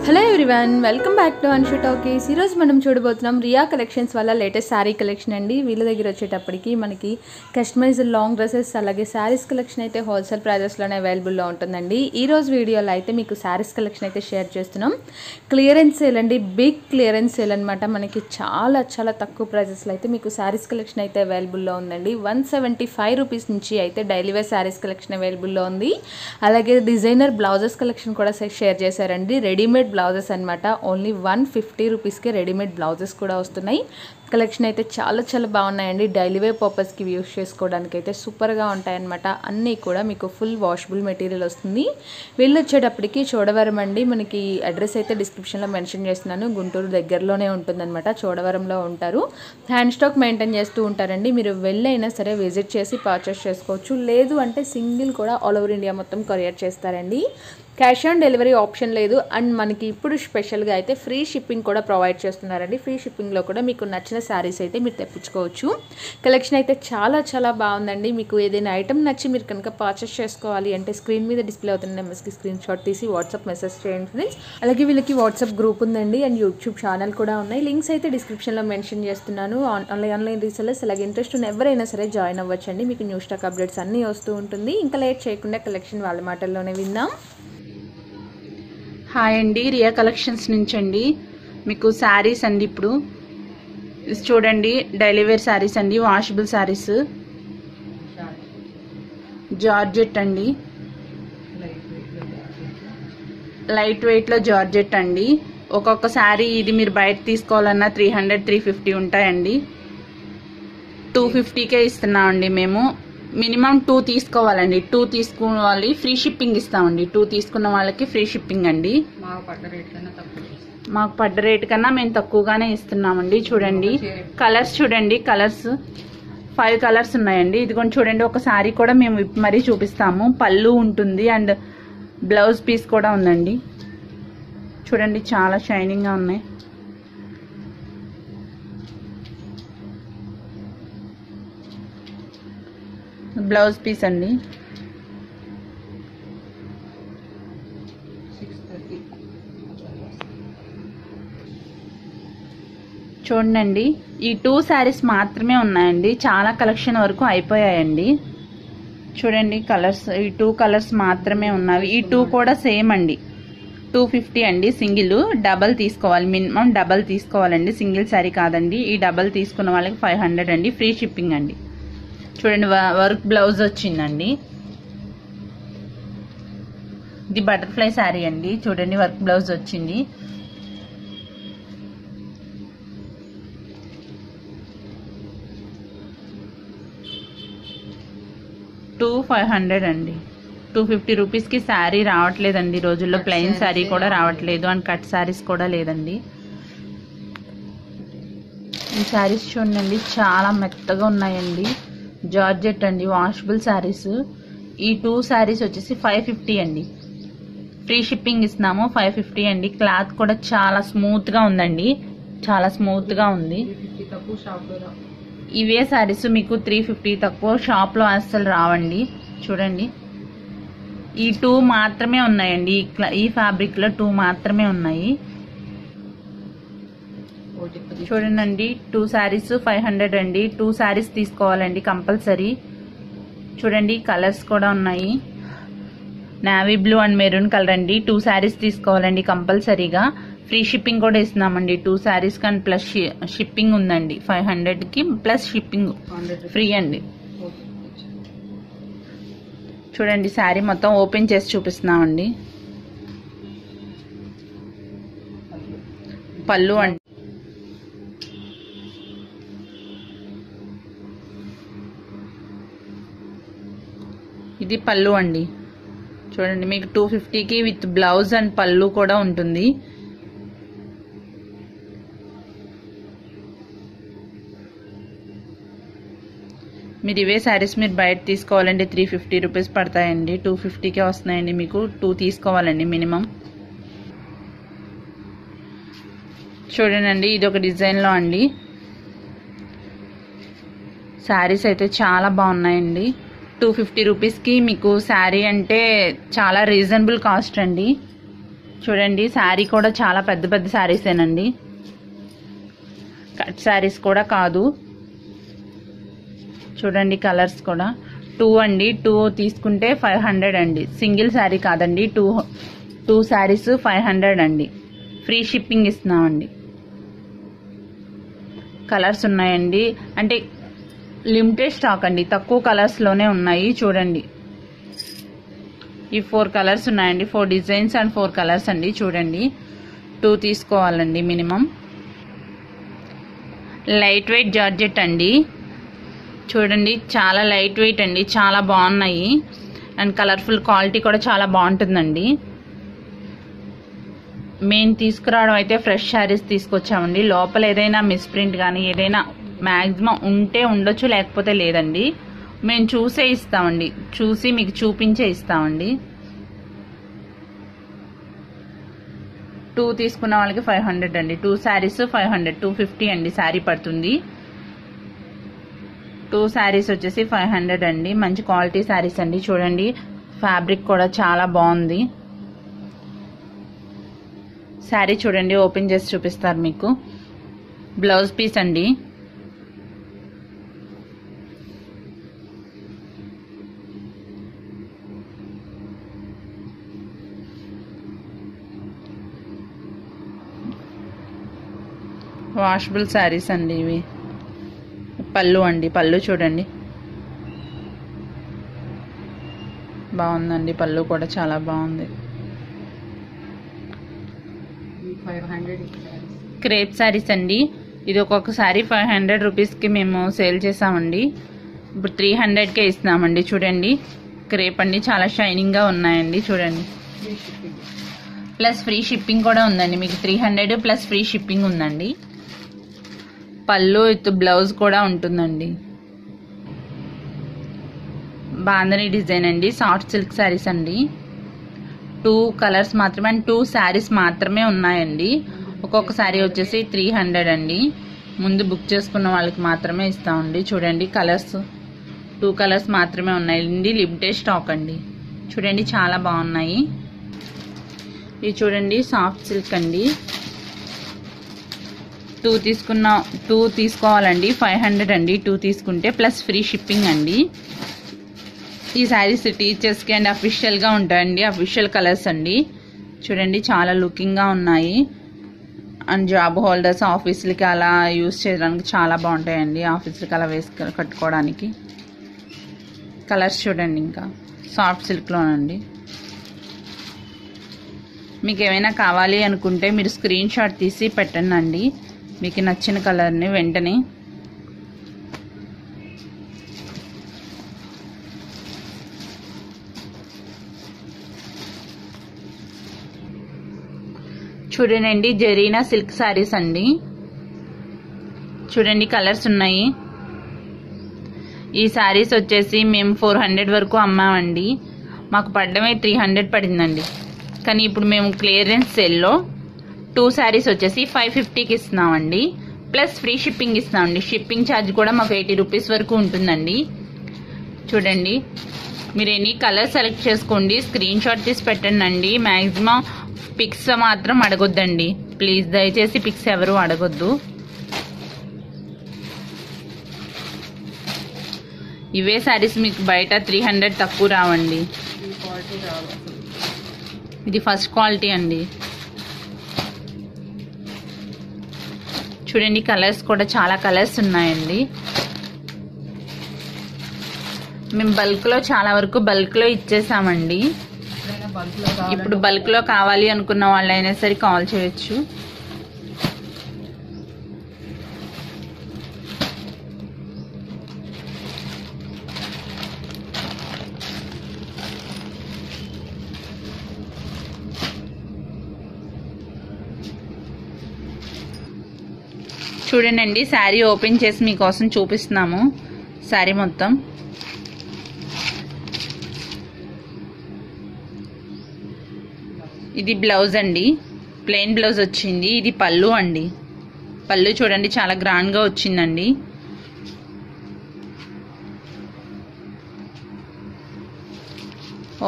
Hello everyone, welcome back to Anshu talkies. ఈరోజు మనం చూడబోతున్నాం రియా కలెక్షన్స్ వల్ల లేటెస్ట్ శారీ కలెక్షన్ అండి. వీళ్ళ దగ్గర వచ్చేటప్పటికి మనకి కస్టమైజ్డ్ లాంగ్ డ్రెస్సెస్ అలాగే శారీస్ కలెక్షన్ అయితే హోల్సేల్ ప్రైజెస్లోనే అవైలబుల్లో ఉంటుందండి. ఈరోజు వీడియోలో అయితే మీకు శారీస్ కలెక్షన్ అయితే షేర్ చేస్తున్నాం. క్లియరెన్స్ సేల్ అండి, బిగ్ క్లియరెన్స్ సేల్ అనమాట. మనకి చాలా తక్కువ ప్రైజెస్లో అయితే మీకు శారీస్ కలెక్షన్ అయితే అవైలబుల్లో ఉందండి. 175 రూపీస్ నుంచి అయితే డైలీ వేర్ శారీస్ కలెక్షన్ అవైలబుల్లో ఉంది. అలాగే డిజైనర్ బ్లౌజెస్ కలెక్షన్ కూడా షేర్ చేశారండి. రెడీమేడ్ బ్లౌజెస్ అనమాట. ఓన్లీ 150 రూపీస్కే రెడీమేడ్ బ్లౌజెస్ కూడా వస్తున్నాయి. కలెక్షన్ అయితే చాలా బాగున్నాయండి. డైలీ వేర్ పర్పస్కి యూస్ చేసుకోవడానికి అయితే సూపర్గా ఉంటాయన్నమాట. అన్నీ కూడా మీకు ఫుల్ వాషబుల్ మెటీరియల్ వస్తుంది. వీళ్ళు వచ్చేటప్పటికి చోడవరం అండి. మనకి అడ్రస్ అయితే డిస్క్రిప్షన్లో మెన్షన్ చేస్తున్నాను. గుంటూరు దగ్గరలోనే ఉంటుందన్నమాట. చోడవరంలో ఉంటారు. హ్యాండ్ స్టాక్ మెయింటైన్ చేస్తూ ఉంటారండి. మీరు వెళ్ళైనా సరే విజిట్ చేసి పర్చేస్ చేసుకోవచ్చు. లేదు అంటే సింగిల్ కూడా ఆల్ ఓవర్ ఇండియా మొత్తం కొరియర్ చేస్తారండి. క్యాష్ ఆన్ డెలివరీ ఆప్షన్ లేదు. అండ్ మనకి ఇప్పుడు స్పెషల్గా అయితే ఫ్రీ షిప్పింగ్ కూడా ప్రొవైడ్ చేస్తున్నారండి. ఫ్రీ షిప్పింగ్లో కూడా మీకు నచ్చిన శారీస్ అయితే మీరు తెప్పించుకోవచ్చు. కలెక్షన్ అయితే చాలా బాగుందండి. మీకు ఏదైనా ఐటమ్ నచ్చి మీరు కనుక పర్చేస్ చేసుకోవాలి అంటే స్క్రీన్ మీద డిస్ప్లే అవుతున్న నెంబర్స్కి స్క్రీన్ షాట్ తీసి వాట్సాప్ మెసేజ్ చేయండి ఫ్రెండ్స్. అలాగే వీళ్ళకి వాట్సాప్ గ్రూప్ ఉందండి అండ్ యూట్యూబ్ ఛానల్ కూడా ఉన్నాయి. లింక్స్ అయితే డిస్క్రిప్షన్లో మెన్షన్ చేస్తున్నాను. ఆన్లైన్ రీసెల్లర్స్ అలాగే ఇంట్రెస్ట్ ఉన్న ఎవరైనా సరే జాయిన్ అవ్వచ్చండి. మీకు న్యూ స్టాక్ అప్డేట్స్ అన్నీ వస్తూ ఉంటుంది. ఇంకా లేట్ చేయకుండా కలెక్షన్ వాళ్ళ మాటల్లోనే విందాం. హాయ్ అండి, రియా కలెక్షన్స్ నుంచి అండి. మీకు శారీస్ అండి. ఇప్పుడు చూడండి, డైలీ వేర్ శారీస్ అండి, వాషబుల్ శారీస్, జార్జెట్ అండి, లైట్ వెయిట్లో జార్జెట్ అండి. ఒక్కొక్క శారీ ఇది మీరు బయట తీసుకోవాలన్నా 300-350 ఉంటాయండి. 250కే ఇస్తున్నామండి మేము. మినిమం 2 తీసుకోవాలండి. 2 తీసుకోవాలి, ఫ్రీ షిప్పింగ్ ఇస్తామండి. 2 తీసుకున్న వాళ్ళకి ఫ్రీ షిప్పింగ్ అండి. మాకు పడ్డ రేట్ కన్నా మేము తక్కువగానే ఇస్తున్నామండి. చూడండి కలర్స్, చూడండి కలర్స్ 5 కలర్స్ ఉన్నాయండి. ఇదిగోండి చూడండి, ఒక శారీ కూడా మేము మరీ చూపిస్తాము. పళ్ళు ఉంటుంది అండ్ బ్లౌజ్ పీస్ కూడా ఉందండి. చూడండి చాలా షైనింగ్గా ఉన్నాయి. బ్లౌజ్ పీస్ అండి. చూడండి, ఈ 2 శారీస్ మాత్రమే ఉన్నాయండి. చాలా కలెక్షన్ వరకు అయిపోయాయండి. చూడండి కలర్స్, ఈ 2 కలర్స్ మాత్రమే ఉన్నాయి. ఈ 2 కూడా సేమ్ అండి. 250 అండి. సింగిల్, డబల్ తీసుకోవాలి. మినిమం డబల్ తీసుకోవాలండి. సింగిల్ శారీ కాదండి. ఈ డబల్ తీసుకున్న వాళ్ళకి 500 అండి. ఫ్రీ షిప్పింగ్ అండి. చూడండి వర్క్ బ్లౌజ్ వచ్చిందండి. ఇది బటర్ఫ్లై శారీ అండి. చూడండి వర్క్ బ్లౌజ్ వచ్చింది. $500 అండి. 250 రూపీస్కి శారీ రావట్లేదండి. రోజుల్లో ప్లెయిన్ శారీ కూడా రావట్లేదు అండ్ కట్ శారీస్ కూడా లేదండి. ఈ శారీస్ చూడండి చాలా మెత్తగా ఉన్నాయండి. జార్జెట్ అండి, వాషబుల్ శారీస్. ఈ 2 శారీస్ వచ్చేసి 550 అండి. ఫ్రీ షిప్పింగ్ ఇస్తున్నాము. 550 అండి. క్లాత్ కూడా చాలా స్మూత్ గా ఉందండి. చాలా స్మూత్ గా ఉంది. ఇవే శారీస్ మీకు 350 తక్కువ షాప్ లో అస్సలు రావండి. చూడండి ఈ 2 మాత్రమే ఉన్నాయండి. ఈ ఫ్యాబ్రిక్ లో 2 మాత్రమే ఉన్నాయి. చూడండి 2 శారీస్ 500 అండి. 2 శారీస్ తీసుకోవాలండి కంపల్సరీ. చూడండి కలర్స్ కూడా ఉన్నాయి. Navy blue and maroon colour అండి. 2 శారీస్ తీసుకోవాలండి కంపల్సరీగా. ఫ్రీ షిప్పింగ్ కూడా ఇస్తున్నామండి. 2 శారీస్ కానీ ప్లస్ షిప్పింగ్ ఉందండి. 500కి ప్లస్ షిప్పింగ్ ఫ్రీ అండి. చూడండి శారీ మొత్తం ఓపెన్ చేసి చూపిస్తున్నామండి. పళ్ళు అండి. ఇది పళ్ళు అండి. చూడండి మీకు 250కి విత్ బ్లౌజ్ అండ్ పళ్ళు కూడా ఉంటుంది. మీరు ఇవే శారీస్ మీరు బయట తీసుకోవాలండి 350 రూపీస్ పడతాయండి. 250కే వస్తున్నాయండి. మీకు 2 తీసుకోవాలండి మినిమం. చూడండి ఇది ఒక డిజైన్లో అండి. శారీస్ అయితే చాలా బాగున్నాయండి. 250 రూపీస్కి మీకు శారీ అంటే చాలా రీజనబుల్ కాస్ట్ అండి. చూడండి శారీ కూడా చాలా పెద్ద పెద్ద శారీసేనండి, కట్ శారీస్ కూడా కాదు. చూడండి కలర్స్ కూడా 2 అండి. 2 తీసుకుంటే 500 అండి. సింగిల్ శారీ కాదండి, 2 శారీస్ 500 అండి. ఫ్రీ షిప్పింగ్ ఇస్తున్నామండి. కలర్స్ ఉన్నాయండి, అంటే లిమిటెడ్ స్టాక్ అండి, తక్కువ కలర్స్లోనే ఉన్నాయి. చూడండి ఈ 4 కలర్స్ ఉన్నాయండి, 4 డిజైన్స్ అండ్ 4 కలర్స్ అండి. చూడండి 2 తీసుకోవాలండి మినిమం. లైట్ వెయిట్ జార్జెట్ అండి. చూడండి చాలా లైట్ వెయిట్ అండి, చాలా బాగున్నాయి అండ్ కలర్ఫుల్, క్వాలిటీ కూడా చాలా బాగుంటుందండి. మేము తీసుకురావడం అయితే ఫ్రెష్ శారీస్ తీసుకొచ్చామండి. లోపల ఏదైనా మిస్ప్రింట్ కానీ ఏదైనా మ్యాక్సిమం ఉంటే ఉండొచ్చు, లేకపోతే లేదండి. మేము చూసే ఇస్తామండి, చూసి మీకు చూపించే ఇస్తామండి. 2 తీసుకున్న వాళ్ళకి 500 అండి. 2 శారీస్ 500, 250 అండి శారీ పడుతుంది. 2 శారీస్ వచ్చేసి 500 అండి. మంచి క్వాలిటీ శారీస్ అండి. చూడండి ఫ్యాబ్రిక్ కూడా చాలా బాగుంది. శారీ చూడండి, ఓపెన్ చేసి చూపిస్తారు మీకు. బ్లౌజ్ పీస్ అండి. వాషబుల్ శారీస్ అండి ఇవి. పళ్ళు అండి, పళ్ళు చూడండి బాగుందండి, పళ్ళు కూడా చాలా బాగుంది. క్రేప్ శారీస్ అండి. ఇది ఒక్కొక్క శారీ 500 రూపీస్కి మేము సేల్ చేసామండి. ఇప్పుడు 300కే ఇస్తున్నామండి. చూడండి క్రేప్ అండి, చాలా షైనింగ్గా ఉన్నాయండి. చూడండి ప్లస్ ఫ్రీ షిప్పింగ్ కూడా ఉందండి మీకు. 300 ప్లస్ ఫ్రీ షిప్పింగ్ ఉందండి. పళ్ళు విత్ బ్లౌజ్ కూడా ఉంటుందండి. బాందని డిజైన్ అండి, సాఫ్ట్ సిల్క్ శారీస్ అండి. 2 కలర్స్ మాత్రమే అండ్ 2 శారీస్ మాత్రమే ఉన్నాయండి. ఒక్కొక్క శారీ వచ్చేసి 300 అండి. ముందు బుక్ చేసుకున్న వాళ్ళకి మాత్రమే ఇస్తామండి. చూడండి కలర్స్ 2 కలర్స్ మాత్రమే ఉన్నాయండి, లిమిటెడ్ స్టాక్ అండి. చూడండి చాలా బాగున్నాయి. ఇది చూడండి సాఫ్ట్ సిల్క్ అండి. 2 తీసుకోవాలండి 500 అండి. 2 తీసుకుంటే ప్లస్ ఫ్రీ షిప్పింగ్ అండి. ఈ శారీస్ టీచర్స్కి అండ్ అఫీషియల్గా ఉంటాయండి, అఫీషియల్ కలర్స్ అండి. చూడండి చాలా లుకింగ్గా ఉన్నాయి అండ్ జాబ్ హోల్డర్స్ ఆఫీసులకి అలా యూస్ చేయడానికి చాలా బాగుంటాయండి. ఆఫీసులకి అలా కట్టుకోవడానికి. కలర్స్ చూడండి, ఇంకా సాఫ్ట్ సిల్క్లోనండి. మీకు ఏమైనా కావాలి అనుకుంటే మీరు స్క్రీన్ షాట్ తీసి పెట్టండి అండి, మీకు నచ్చిన కలర్ని వెంటనే. చూడండి జరీనా సిల్క్ శారీస్ అండి. చూడండి కలర్స్ ఉన్నాయి. ఈ శారీస్ వచ్చేసి మేము 400 వరకు అమ్మామండి. మాకు పడ్డమే 300 పడిందండి. కానీ ఇప్పుడు మేము క్లియరెన్స్ సేల్లో 2 శారీస్ వచ్చేసి 550కి ఇస్తున్నామండి. ప్లస్ ఫ్రీ షిప్పింగ్ ఇస్తున్నామండి. షిప్పింగ్ ఛార్జ్ కూడా మాకు 80 రూపీస్ వరకు ఉంటుందండి. చూడండి మీరు ఎనీ కలర్ సెలెక్ట్ చేసుకోండి, స్క్రీన్ షాట్ తీసి పెట్టండి అండి. మ్యాక్సిమం పిక్స్ మాత్రం అడగొద్దండి ప్లీజ్, దయచేసి పిక్స్ ఎవరు అడగొద్దు. ఇవే శారీస్ మీకు బయట 300 తక్కువ రావండి. ఇది ఫస్ట్ క్వాలిటీ అండి. చూడండి కలర్స్ కూడా చాలా కలర్స్ ఉన్నాయండి. మేము బల్క్లో చాలా వరకు బల్క్లో ఇచ్చేసామండి. ఇప్పుడు బల్క్లో కావాలి అనుకున్న వాళ్ళైనా సరే కాల్ చేయొచ్చు. చూడండి శారీ ఓపెన్ చేసి మీకోసం చూపిస్తున్నాము. శారీ మొత్తం ఇది బ్లౌజ్ అండి, ప్లెయిన్ బ్లౌజ్ వచ్చింది. ఇది పళ్ళు అండి. పళ్ళు చూడండి చాలా గ్రాండ్గా వచ్చిందండి.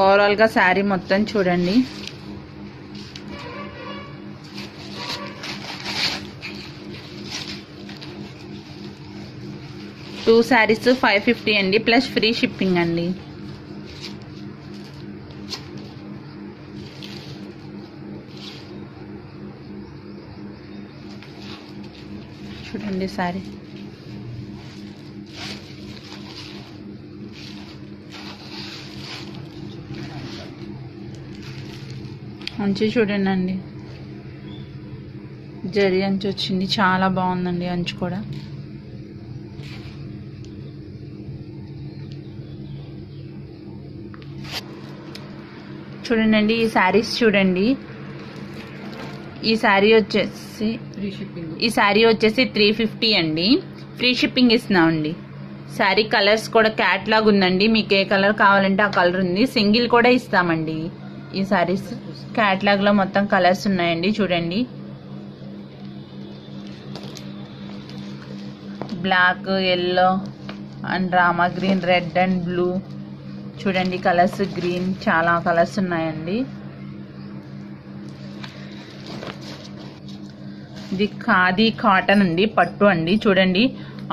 ఓవరాల్గా శారీ మొత్తం చూడండి. 2 శారీస్ 550 అండి ప్లస్ ఫ్రీ షిప్పింగ్ అండి. చూడండి శారీ మంచి చూడండి అండి, జరీ అంచు వచ్చింది, చాలా బాగుందండి అంచు కూడా. చూడండి ఈ శారీస్ చూడండి, ఈ శారీ వచ్చేసి 350 అండి, ఫ్రీ షిప్పింగ్ ఇస్తున్నామండి. శారీ కలర్స్ కూడా క్యాట్లాగ్ ఉందండి, మీకు ఏ కలర్ కావాలంటే ఆ కలర్ ఉంది. సింగిల్ కూడా ఇస్తామండి. ఈ శారీస్ క్యాట్లాగ్ లో మొత్తం కలర్స్ ఉన్నాయండి. చూడండి black, yellow and Rama green, red and blue. చూడండి కలర్స్, గ్రీన్, చాలా కలర్స్ ఉన్నాయండి. ఇది ఖాదీ కాటన్ అండి, పట్టు అండి. చూడండి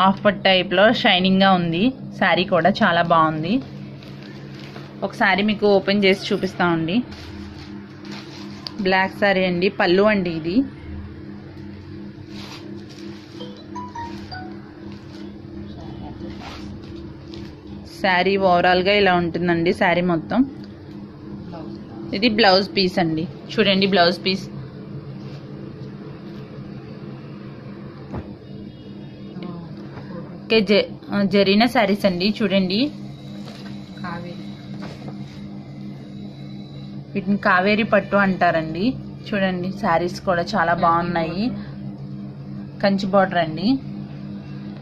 ఆఫ్ పట్ టైప్ లో షైనింగ్ గా ఉంది. శారీ కూడా చాలా బాగుంది. ఒకసారి మీకు ఓపెన్ చేసి చూపిస్తామండి. బ్లాక్ శారీ అండి, పళ్ళు అండి ఇది. శారీ ఓవరాల్ గా ఇలా ఉంటుందండి శారీ మొత్తం. ఇది బ్లౌజ్ పీస్ అండి. చూడండి బ్లౌజ్ పీస్. ఓకే, జరీనా శారీస్ అండి. చూడండి వీటిని కావేరి పట్టు అంటారండి. చూడండి శారీస్ కూడా చాలా బాగున్నాయి. కంచి బార్డర్ అండి,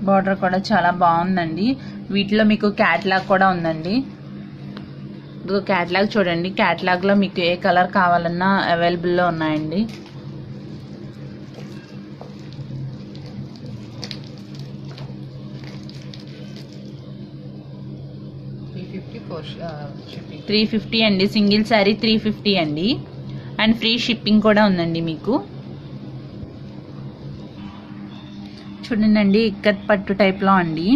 బార్డర్ కూడా చాలా బాగుందండి. వీటిలో మీకు క్యాట్లాగ్ కూడా ఉందండి. క్యాట్లాగ్ చూడండి, క్యాట్లాగ్ లో మీకు ఏ కలర్ కావాలన్నా అవైలబుల్ లో ఉన్నాయండి. $350 అండి, సింగిల్ శారీ $350 అండి, అండ్ ఫ్రీ షిప్పింగ్ కూడా ఉందండి మీకు. చూడండి ఇక్కత్ పట్టు టైప్ లో అండి.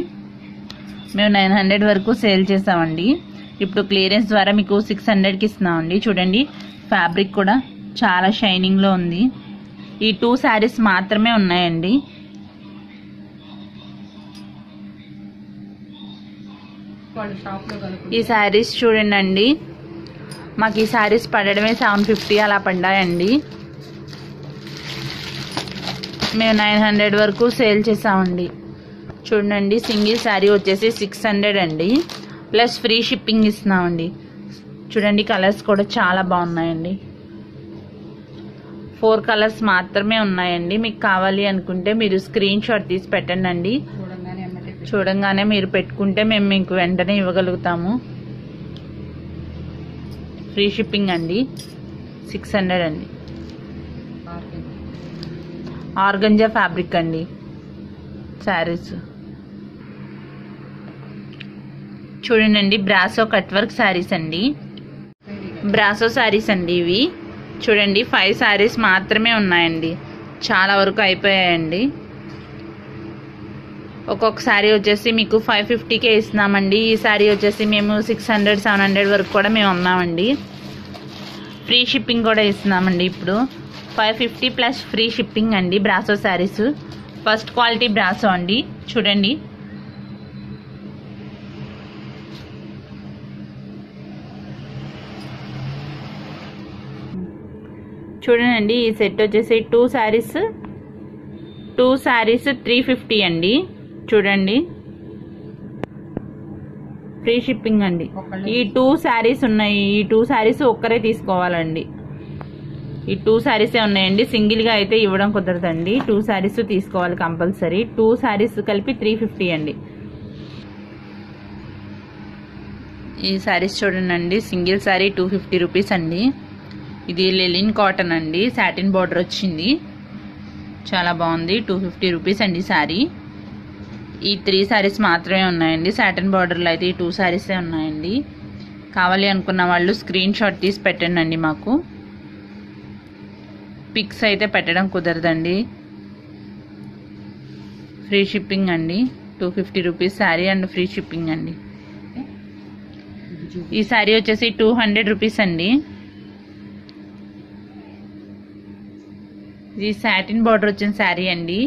మేము 900 వరకు సేల్ చేసామండి. ఇప్పుడు క్లియరెన్స్ ద్వారా మీకు 600కి ఇస్తున్నామండి. చూడండి ఫ్యాబ్రిక్ కూడా చాలా షైనింగ్ లో ఉంది. ఈ 2 శారీస్ మాత్రమే ఉన్నాయండి. ఈ శారీస్ చూడండి, మాకు ఈ శారీస్ పడడమే 750 అలా పడ్డాయండి. మేము 900 వరకు సేల్ చేసామండి. చూడండి సింగిల్ శారీ వచ్చేసి 600 అండి, ప్లస్ ఫ్రీ షిప్పింగ్ ఇస్తున్నామండి. చూడండి కలర్స్ కూడా చాలా బాగున్నాయండి. 4 కలర్స్ మాత్రమే ఉన్నాయండి. మీకు కావాలి అనుకుంటే మీరు స్క్రీన్ షాట్ తీసి పెట్టండి. చూడంగానే మీరు పెట్టుకుంటే మేము మీకు వెంటనే ఇవ్వగలుగుతాము. ఫ్రీ షిప్పింగ్ అండి, 600 అండి. ఆర్గంజా ఫ్యాబ్రిక్ అండి శారీస్. చూడండి బ్రాసో కట్ వర్క్ శారీస్ అండి, బ్రాసో శారీస్ అండి ఇవి. చూడండి 5 శారీస్ మాత్రమే ఉన్నాయండి, చాలా వరకు అయిపోయాయండి. ఒక్కొక్క శారీ వచ్చేసి మీకు 550కే ఇస్తున్నామండి. ఈ శారీ వచ్చేసి మేము 600-700 వరకు కూడా మేము అమ్మామండి. ఫ్రీ షిప్పింగ్ కూడా ఇస్తున్నామండి. ఇప్పుడు 550 ప్లస్ ఫ్రీ షిప్పింగ్ అండి. Brasso saris first quality brasso అండి. చూడండి చూడండి ఈ సెట్ వచ్చేసి 2 శారీస్ 350 అండి. చూడండి ఫ్రీ షిప్పింగ్ అండి. ఈ 2 శారీస్ ఉన్నాయి. ఈ 2 శారీస్ ఒక్కరే తీసుకోవాలండి. ఈ 2 శారీసే ఉన్నాయండి, సింగిల్ గా అయితే ఇవ్వడం కుదరదండి. 2 శారీస్ తీసుకోవాలి కంపల్సరీ. 2 శారీస్ కలిపి 350 అండి. ఈ శారీస్ చూడండి, సింగిల్ శారీ 250 రూపీస్ అండి. ఇది లెలిన్ కాటన్ అండి, సాటిన్ బార్డర్ వచ్చింది, చాలా బాగుంది. 250 రూపీస్ అండి శారీ. ఈ 3 శారీస్ మాత్రమే ఉన్నాయండి. సాటిన్ బార్డర్లో అయితే ఈ 2 శారీసే ఉన్నాయండి. కావాలి అనుకున్న వాళ్ళు స్క్రీన్ షాట్ తీసి పెట్టండి. మాకు పిక్స్ అయితే పెట్టడం కుదరదండి. ఫ్రీ షిప్పింగ్ అండి. 250 rupees sari and free shipping అండి. ఈ శారీ వచ్చేసి 200 రూపీస్ అండి. ఇది సాటిన్ బార్డర్ వచ్చిన శారీ అండి.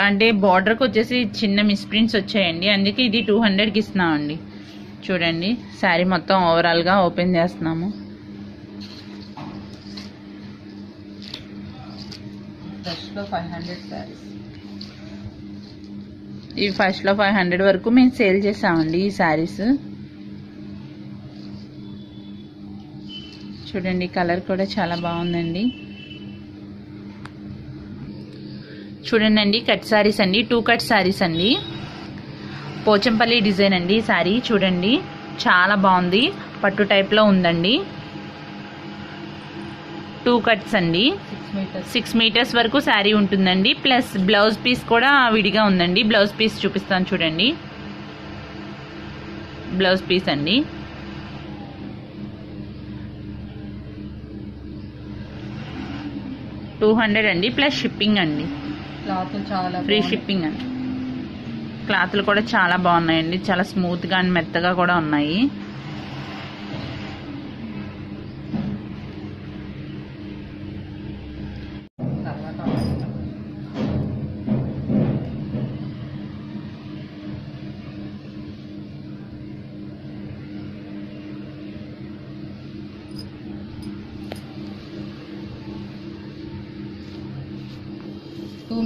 అంటే బార్డర్కి వచ్చేసి చిన్న మిస్ప్రింట్స్ వచ్చాయండి, అందుకే ఇది 200కి ఇస్తున్నామండి. చూడండి శారీ మొత్తం ఓవరాల్గా ఓపెన్ చేస్తున్నాము. ఇవి ఫస్ట్లో 500 వరకు మేము సేల్ చేసామండి ఈ శారీస్. చూడండి కలర్ కూడా చాలా బాగుందండి. చూడండి అండి కట్ శారీస్ అండి, 2 కట్ శారీస్ అండి. పోచంపల్లి డిజైన్ అండి ఈ శారీ. చూడండి చాలా బాగుంది, పట్టు టైప్లో ఉందండి. 2 కట్స్ అండి, 6 మీటర్స్ వరకు శారీ ఉంటుందండి. ప్లస్ బ్లౌజ్ పీస్ కూడా విడిగా ఉందండి. బ్లౌజ్ పీస్ చూపిస్తాను చూడండి. బ్లౌజ్ పీస్ అండి. $200 అండి ప్లస్ షిప్పింగ్ అండి. క్లాత్ చాలా ఫ్రీ షిప్పింగ్ అండి. క్లాత్లు కూడా చాలా బాగున్నాయండి, చాలా స్మూత్గా అండ్ మెత్తగా కూడా ఉన్నాయి.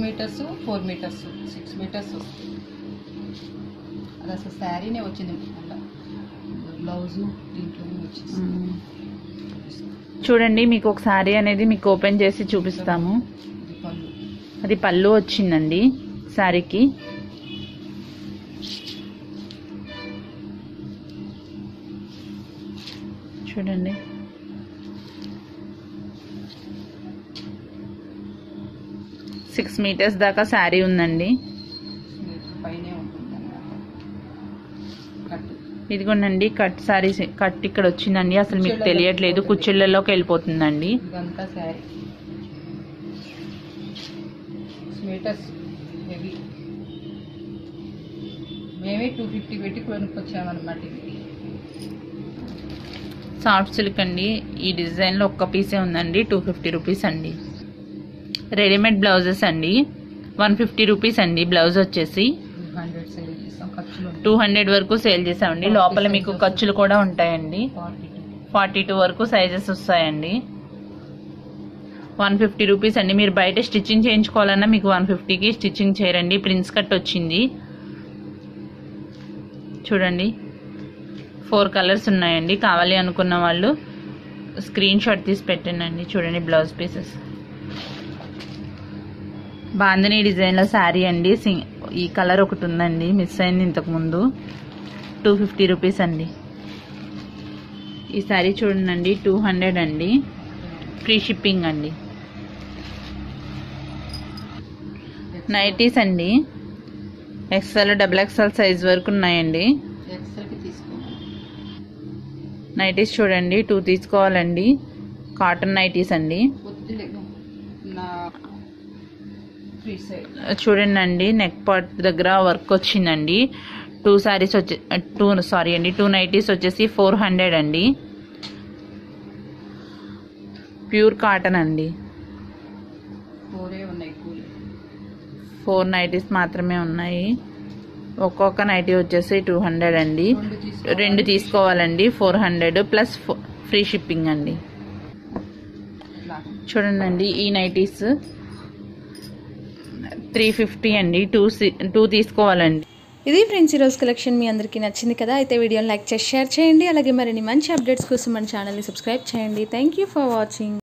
మీటర్స్ 4 మీటర్స్ 6 మీటర్స్ వస్తుంది. అది అసలు శారీనే వచ్చింది, బ్లౌజు దీంట్లోనే వచ్చింది. చూడండి మీకు ఒక శారీ అనేది మీకు ఓపెన్ చేసి చూపిస్తాము. అది పళ్ళు వచ్చిందండి శారీకి. చూడండి 6 మీటర్స్ దాకా శారీ ఉందండి. ఇదిగోండి కట్ శారీ. కట్ ఇక్కడ వచ్చిందండి, అసలు మీకు తెలియట్లేదు, కుచ్చిళ్ళలోకి వెళ్ళిపోతుందండి. ఇదంతా శారీ మీటర్స్ హెవీ. మేమే 250 పెట్టి కొనుక్కొచ్చామన్నమాట. ఇది సాఫ్ట్ సిల్క్ అండి. ఈ డిజైన్లో ఒక్క పీసే ఉందండి. 250 రూపీస్ అండి. రెడీమేడ్ బ్లౌజెస్ అండి 150 రూపీస్ అండి. బ్లౌజ్ వచ్చేసి 200 వరకు సేల్ చేసామండి. లోపల మీకు ఖర్చులు కూడా ఉంటాయండి. 42 వరకు సైజెస్ వస్తాయండి. 150 రూపీస్ అండి. మీరు బయట స్టిచ్చింగ్ చేయించుకోవాలన్నా మీకు 150కి స్టిచ్చింగ్ చేయరండి. ప్రిన్స్ కట్ వచ్చింది. చూడండి 4 కలర్స్ ఉన్నాయండి. కావాలి అనుకున్న వాళ్ళు స్క్రీన్ షాట్ తీసి పెట్టండి. చూడండి బ్లౌజ్ పీసెస్. బాందిని డిజైన్లో శారీ అండి. ఈ కలర్ ఒకటి ఉందండి, మిస్ అయింది ఇంతకుముందు. 250 రూపీస్ అండి. ఈ శారీ చూడండి 200 అండి. ఫ్రీ షిప్పింగ్ అండి. నైటీస్ అండి. XL XXL సైజ్ వరకు ఉన్నాయండి. నైటీస్ చూడండి 2 తీసుకోవాలండి. కాటన్ నైటీస్ అండి. చూడండి అండి నెక్ పార్ట్ దగ్గర వర్క్ వచ్చిందండి. 2 సారీస్ వచ్చి 2 నైటీస్ వచ్చేసి 400 అండి. ప్యూర్ కాటన్ అండి. 4 నైటీస్ మాత్రమే ఉన్నాయి. ఒక్కొక్క నైటీ వచ్చేసి 200 అండి. 2 తీసుకోవాలండి. 400 ప్లస్ ఫ్రీ షిప్పింగ్ అండి. చూడండి ఈ నైటీస్ 350 అండి. 2 తీసుకోవాలండి. ఇది ఫ్రెండ్స్ ఈరోజు కలెక్షన్. మీ అందరికీ నచ్చింది కదా? అయితే వీడియోని లైక్ చేసి షేర్ చేయండి. అలాగే మరిన్ని మంచి అప్డేట్స్ కోసం మన ఛానల్ని సబ్స్క్రైబ్ చేయండి. Thank you for watching.